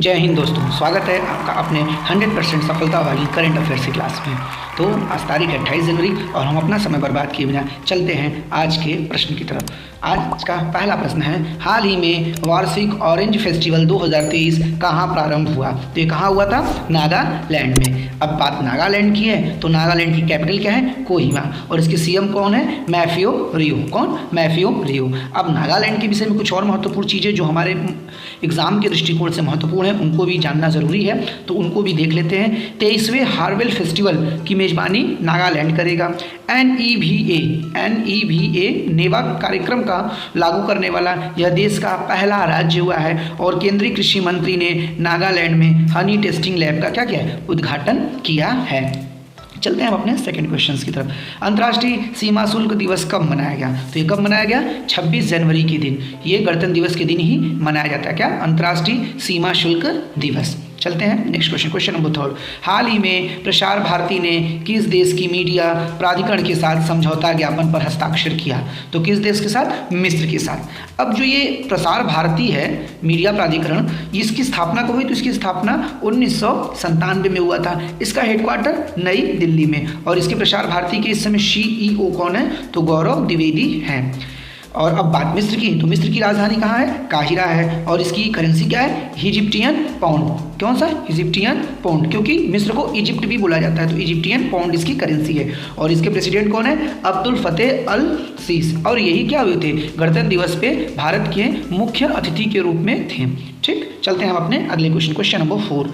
जय हिंद दोस्तों, स्वागत है आपका अपने 100% सफलता वाली करंट अफेयर्स की क्लास में। तो आज तारीख है 28 जनवरी और हम अपना समय बर्बाद किए बिना चलते हैं आज के प्रश्न की तरफ। आज का पहला प्रश्न है, हाल ही में वार्षिक ऑरेंज फेस्टिवल 2023 कहाँ प्रारंभ हुआ? तो ये कहाँ हुआ था? नागालैंड में। अब बात नागालैंड की है तो नागालैंड की कैपिटल क्या है? कोहिमा। और इसके सीएम कौन है? मैफियो रियो। कौन? मैफियो रियो। अब नागालैंड के विषय में कुछ और महत्वपूर्ण चीज़ें जो हमारे एग्जाम के दृष्टिकोण से महत्वपूर्ण है उनको भी जानना ज़रूरी है, तो उनको भी देख लेते हैं। 23वें हार्वेल फेस्टिवल की मेज़बानी नागालैंड करेगा। NEVA नेवा कार्यक्रम का लागू करने वाला यह देश का पहला राज्य हुआ है और केंद्रीय कृषि मंत्री ने नागालैंड में हनी टेस्टिंग लैब का क्या किया है? उद्घाटन किया है। चलते हैं हम अपने सेकंड क्वेश्चन की तरफ। अंतर्राष्ट्रीय सीमा शुल्क दिवस कब मनाया गया? तो ये कब मनाया गया? 26 जनवरी के दिन। ये गणतंत्र दिवस के दिन ही मनाया जाता है। क्या? अंतर्राष्ट्रीय सीमा शुल्क दिवस। चलते हैं नेक्स्ट क्वेश्चन, क्वेश्चन नंबर 3। हाल ही में प्रसार भारती ने किस देश की मीडिया प्राधिकरण के साथ समझौता ज्ञापन पर हस्ताक्षर किया? तो किस देश के साथ? मिस्र के साथ। अब जो ये प्रसार भारती है मीडिया प्राधिकरण, इसकी स्थापना कब हुई? तो इसकी स्थापना 1997 में हुआ था। इसका हेडक्वार्टर नई दिल्ली में और इसके प्रसार भारती के इस समय CEO कौन है? तो गौरव द्विवेदी हैं। और अब बात मिस्र की, तो मिस्र की राजधानी कहाँ है? काहिरा है और इसकी करेंसी क्या है? Egyptian pound. कौन सा? इजिप्टियन पाउंड, क्योंकि मिस्र को इजिप्ट भी बोला जाता है, तो इजिप्टियन पाउंड इसकी करेंसी है। और इसके प्रेसिडेंट कौन है? अब्दुल फतेह अल सीस। और यही क्या हुए थे? गणतंत्र दिवस पे भारत के मुख्य अतिथि के रूप में थे। ठीक, चलते हैं हम अपने अगले क्वेश्चन, क्वेश्चन नंबर 4।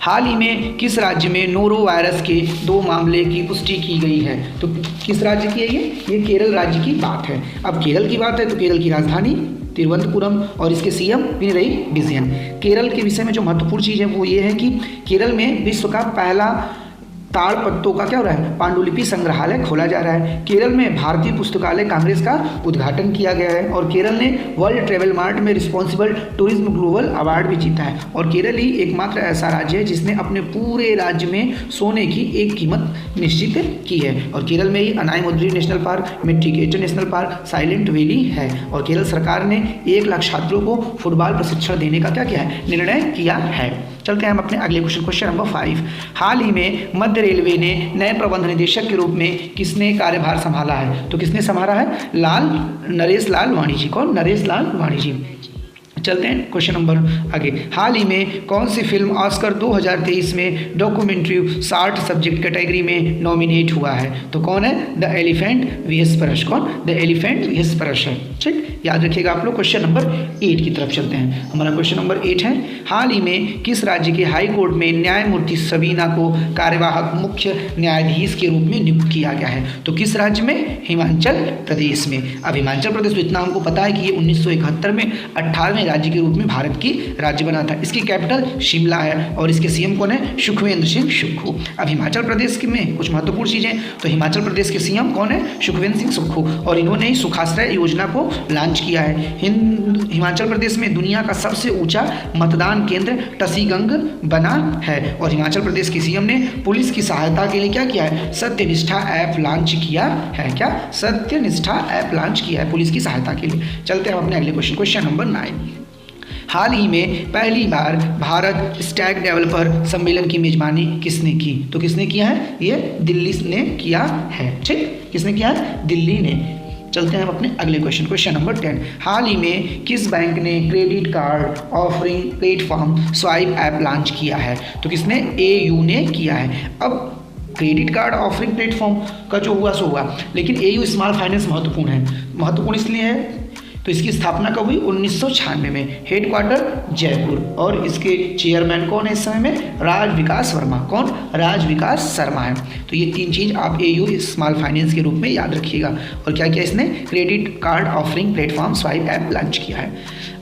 हाल ही में किस राज्य में नोरो वायरस के 2 मामले की पुष्टि की गई है? तो किस राज्य की है ये केरल राज्य की बात है। अब केरल की बात है तो केरल की राजधानी तिरुवनंतपुरम और इसके सीएम पिनरई विजयन। केरल के विषय में जो महत्वपूर्ण चीज़ है वो ये है कि केरल में विश्व का पहला ताड़ पत्तों का क्या हो रहा है? पांडुलिपि संग्रहालय खोला जा रहा है। केरल में भारतीय पुस्तकालय कांग्रेस का उद्घाटन किया गया है और केरल ने वर्ल्ड ट्रेवल मार्ट में रिस्पॉन्सिबल टूरिज्म ग्लोबल अवार्ड भी जीता है। और केरल ही एकमात्र ऐसा राज्य है जिसने अपने पूरे राज्य में सोने की एक कीमत निश्चित की है। और केरल में ही Anaimudi national park, Mathikettan national park, silent valley है। और केरल सरकार ने 1 लाख छात्रों को फुटबॉल प्रशिक्षण देने का क्या किया है? निर्णय किया है। चलते हैं हम अपने अगले क्वेश्चन, क्वेश्चन नंबर 5। हाल ही में मध्य रेलवे ने नए प्रबंध निदेशक के रूप में किसने कार्यभार संभाला है? तो किसने संभाला है? नरेश लाल वाणी जी। कौन? नरेश लाल वाणी जी। चलते हैं क्वेश्चन नंबर आगे। हाल ही में कौन सी फिल्म ऑस्कर 2023 में डॉक्यूमेंट्री शॉर्ट सब्जेक्ट कैटेगरी में नॉमिनेट हुआ है? तो कौन है? The elephant whisperers. कौन? द एलिफेंट वीएस परश है। ठीक, याद रखिएगा आप लोग। क्वेश्चन नंबर 8 की तरफ चलते हैं। हमारा क्वेश्चन नंबर 8 है, हाल ही में किस राज्य के हाई कोर्ट में न्यायमूर्ति सबीना को कार्यवाहक मुख्य न्यायाधीश के रूप में नियुक्त किया गया है? तो किस राज्य में? हिमाचल प्रदेश में। अब हिमाचल प्रदेश तो इतना हमको पता है कि ये 1971 में 18वें राज्य के रूप में भारत की राज्य बना था। इसकी कैपिटल शिमला है और इसके सीएम कौन है? सुखविंदर सिंह सुक्खू। अब हिमाचल प्रदेश में कुछ महत्वपूर्ण चीज़ें, तो हिमाचल प्रदेश के सीएम कौन है? सुखविंदर सिंह सुक्खू। और इन्होंने ही सुखाश्रय योजना को लॉन्च किया है। हिमाचल प्रदेश में दुनिया का सबसे ऊंचा मतदान केंद्र टसीगंग बना है। और हिमाचल प्रदेश के सीएम ने पुलिस की सहायता के लिए क्या किया है? सत्यनिष्ठा ऐप लॉन्च किया है। क्या? सत्यनिष्ठा ऐप लॉन्च किया है पुलिस की सहायता के लिए। चलते हैं अपने अगले क्वेश्चन, क्वेश्चन नंबर 9। हाल ही में पहली बार भारत स्टैक डेवलपर सम्मेलन की मेजबानी किसने की? तो किसने किया है? ये दिल्ली ने किया है। ठीक, किसने किया है? दिल्ली ने। चलते हैं हम अपने अगले क्वेश्चन, क्वेश्चन नंबर 10। हाल ही में किस बैंक ने credit card offering platform swipe app launch किया है? तो किसने? AU ने किया है। अब क्रेडिट कार्ड ऑफरिंग प्लेटफॉर्म का जो हुआ सो हुआ, लेकिन AU स्मॉल फाइनेंस महत्वपूर्ण है। महत्वपूर्ण इसलिए है तो इसकी स्थापना कब हुई? 1996 में। हेडक्वार्टर जयपुर और इसके चेयरमैन कौन है इस समय में? राज विकास वर्मा। कौन? राज विकास शर्मा है। तो ये 3 चीज़ आप AU स्मॉल फाइनेंस के रूप में याद रखिएगा। और क्या किया इसने? Credit card offering platform swipe app launch किया है।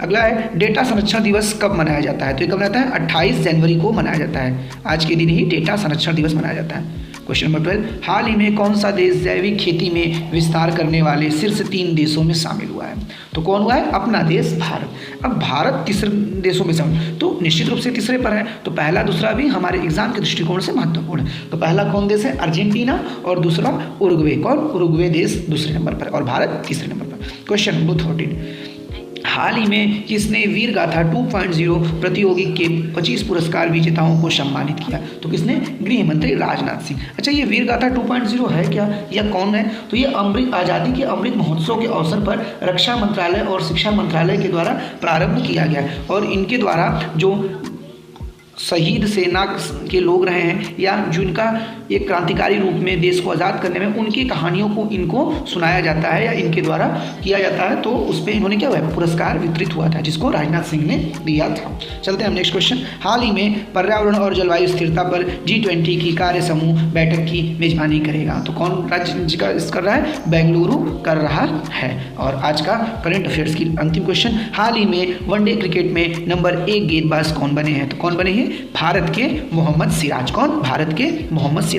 अगला है, डेटा संरक्षण दिवस कब मनाया जाता है? तो ये कब मनाता है? 28 जनवरी को मनाया जाता है। आज के दिन ही डेटा संरक्षण दिवस मनाया जाता है। Question number 12। हाल ही में कौन सा देश जैविक खेती में विस्तार करने वाले शीर्ष 3 देशों में शामिल हुआ है? तो कौन हुआ है? अपना देश भारत। अब भारत तीसरे देशों में शामिल, तो निश्चित रूप से तीसरे पर है। तो पहला दूसरा भी हमारे एग्जाम के दृष्टिकोण से महत्वपूर्ण है। तो पहला कौन देश है? अर्जेंटीना और दूसरा उरुग्वे। कौन? उरुग्वे देश दूसरे नंबर पर और भारत तीसरे नंबर पर। Question number 13। हाल ही में किसने वीर गाथा 2.0 प्रतियोगी के 25 पुरस्कार विजेताओं को सम्मानित किया? तो किसने? गृह मंत्री राजनाथ सिंह। अच्छा, ये वीर गाथा 2.0 है क्या या कौन है? तो ये अमृत आज़ादी के अमृत महोत्सव के अवसर पर रक्षा मंत्रालय और शिक्षा मंत्रालय के द्वारा प्रारंभ किया गया और इनके द्वारा जो शहीद सेना के लोग रहे हैं या जिनका एक क्रांतिकारी रूप में देश को आज़ाद करने में उनकी कहानियों को इनको सुनाया जाता है या इनके द्वारा किया जाता है, तो उस पर इन्होंने क्या हुआ है? पुरस्कार वितरित हुआ था जिसको राजनाथ सिंह ने दिया था। चलते हैं हम नेक्स्ट क्वेश्चन। हाल ही में पर्यावरण और जलवायु स्थिरता पर G20 की कार्य समूह बैठक की मेजबानी करेगा? तो कौन राज्य का कर रहा है? बेंगलुरु कर रहा है। और आज का करंट अफेयर्स की अंतिम क्वेश्चन, हाल ही में वनडे क्रिकेट में नंबर 1 गेंदबाज कौन बने हैं? तो कौन बने हैं? भारत के मोहम्मद सिराज। कौन? भारत के मोहम्मद सिराज।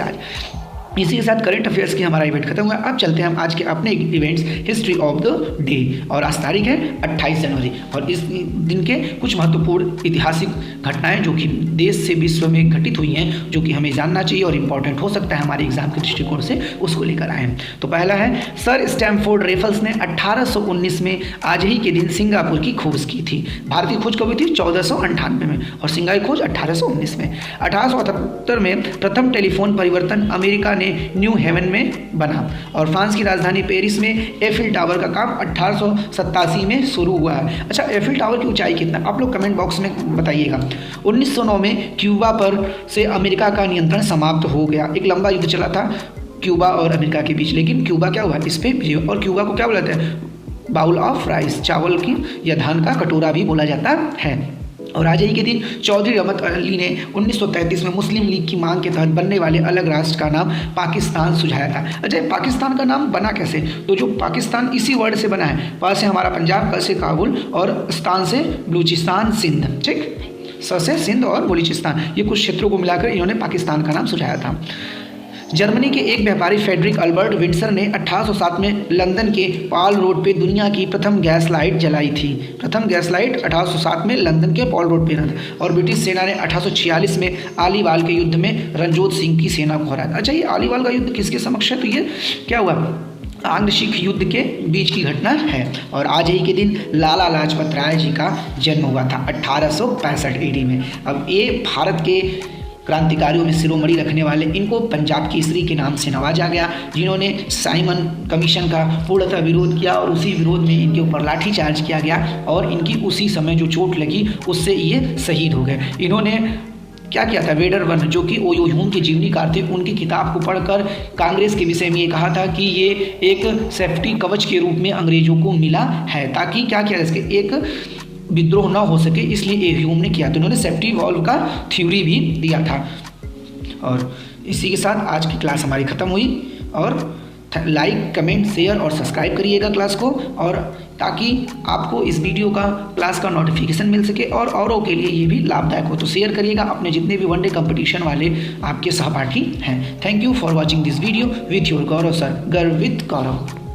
इसी के साथ करंट अफेयर्स की हमारा इवेंट खत्म हुआ। अब चलते हैं हम आज के अपने events history of the day. और आज तारीख है 28 जनवरी और इस दिन के कुछ महत्वपूर्ण ऐतिहासिक घटनाएं जो कि देश से विश्व में घटित हुई हैं, जो कि हमें जानना चाहिए और इम्पॉर्टेंट हो सकता है हमारे एग्जाम के दृष्टिकोण से, उसको लेकर आए हैं। तो पहला है, सर स्टैमफोर्ड रेफल्स ने 1819 में आज ही के दिन सिंगापुर की खोज की थी। भारत की खोज कब हुई थी? 1498 में और सिंगापुर की खोज 1819 में। 1878 में प्रथम टेलीफोन परिवर्तन अमेरिका ने न्यू हेवन में बना और फ्रांस की राजधानी पेरिस में एफिल टावर का काम 1887 में शुरू हुआ है। अच्छा, एफिल टावर की ऊंचाई कितना? आप लोग कमेंट बॉक्स में बताइएगा। 1909 में क्यूबा पर से अमेरिका का नियंत्रण समाप्त हो गया। एक लंबा युद्ध चला था क्यूबा और अमेरिका के बीच, लेकिन क्यूबा क्या हुआ? इस पे विजय। और क्यूबा को क्या बोलते हैं? बाउल ऑफ राइस, चावल की या धान का कटोरा भी बोला जाता है। और आज ही के दिन चौधरी रहमत अली ने 1933 में मुस्लिम लीग की मांग के तहत बनने वाले अलग राष्ट्र का नाम पाकिस्तान सुझाया था। अच्छा, पाकिस्तान का नाम बना कैसे? तो जो पाकिस्तान इसी वर्ड से बना है, पा से हमारा पंजाब, क से काबुल और स्थान से बलूचिस्तान सिंध, ठीक, स से सिंध और बलूचिस्तान, ये कुछ क्षेत्रों को मिलाकर इन्होंने पाकिस्तान का नाम सुझाया था। जर्मनी के एक व्यापारी फ्रेडरिक अल्बर्ट विंडसर ने 1807 में लंदन के पॉल रोड पे दुनिया की प्रथम गैस लाइट जलाई थी। प्रथम गैस लाइट 1807 में लंदन के पॉल रोड पे बना था। और ब्रिटिश सेना ने 1846 में आलीवाल के युद्ध में रणजोत सिंह की सेना को हराया। अच्छा, ये आलीवाल का युद्ध किसके समक्ष है? तो ये क्या हुआ? आंग्ल सिख युद्ध के बीच की घटना है। और आज ही के दिन लाला लाजपत राय जी का जन्म हुआ था 1865 ईडी में। अब ये भारत के क्रांतिकारियों में शिरोमणि रखने वाले, इनको पंजाब केसरी के नाम से नवाजा गया, जिन्होंने साइमन कमीशन का पूर्णतः विरोध किया और उसी विरोध में इनके ऊपर लाठीचार्ज किया गया और इनकी उसी समय जो चोट लगी उससे ये शहीद हो गए। इन्होंने क्या किया था? वेडरवन, जो कि ओयो ह्यूम के जीवनीकार थे, उनकी किताब को पढ़कर कांग्रेस के विषय में ये कहा था कि ये एक सेफ्टी कवच के रूप में अंग्रेजों को मिला है, ताकि क्या किया जा सके, एक विद्रोह ना हो सके, इसलिए ह्यूम ने किया। तो उन्होंने सेफ्टी वॉल्व का थ्योरी भी दिया था। और इसी के साथ आज की क्लास हमारी ख़त्म हुई। और लाइक, कमेंट, शेयर और सब्सक्राइब करिएगा क्लास को, और ताकि आपको इस वीडियो का क्लास का नोटिफिकेशन मिल सके और औरों के लिए ये भी लाभदायक हो। तो शेयर करिएगा अपने जितने भी वनडे कंपटीशन वाले आपके सहपाठी हैं। Thank you for watching this video with your Gaurav sir, गर्व विथ गौरव।